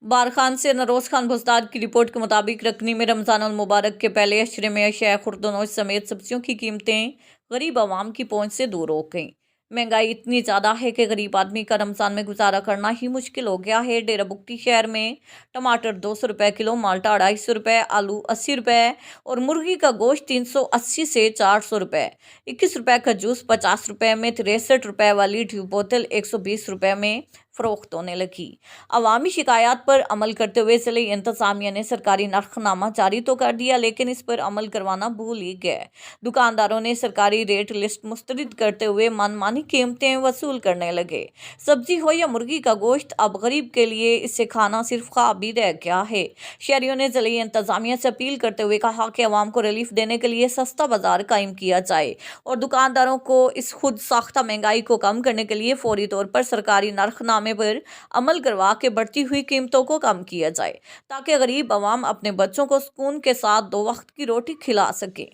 बारखान से नरोज खान भुजदार की रिपोर्ट के मुताबिक रकनी में रमजान अल मुबारक के पहले अशरे में अशिया खुर्दनोश समेत सब्जियों की कीमतें गरीब आवाम की पहुंच से दूर हो गईं। महंगाई इतनी ज़्यादा है कि गरीब आदमी का रमज़ान में गुजारा करना ही मुश्किल हो गया है। डेरा बुगटी शहर में टमाटर 200 रुपये किलो, माल्टा 250 रुपये, आलू 80 रुपये और मुर्गी का गोश्त 380 से 400 रुपये। 21 रुपये का जूस 50 रुपये में, 63 रुपये वाली ट्यूब बोतल 120 रुपये में फरोख्त होने लगी। अवामी शिकायत पर अमल करते हुए जिले इंतजामिया ने सरकारी नरखनामा जारी तो कर दिया, लेकिन इस पर अमल करवाना भूल ही गए। दुकानदारों ने सरकारी रेट लिस्ट मुस्तरद करते हुए मनमानी कीमतें वसूल करने लगे। सब्जी हो या मुर्गी का गोश्त, अब गरीब के लिए इसे खाना सिर्फ ख्वाब ही रह गया है। शहरियों ने जिले इंतजामिया से अपील करते हुए कहा कि अवाम को रिलीफ देने के लिए सस्ता बाजार कायम किया जाए और दुकानदारों को इस खुद साख्ता महंगाई को कम करने के लिए फौरी तौर पर सरकारी नरखनामे पर अमल करवा के बढ़ती हुई कीमतों को कम किया जाए, ताकि गरीब अवाम अपने बच्चों को सुकून के साथ 2 वक्त की रोटी खिला सके।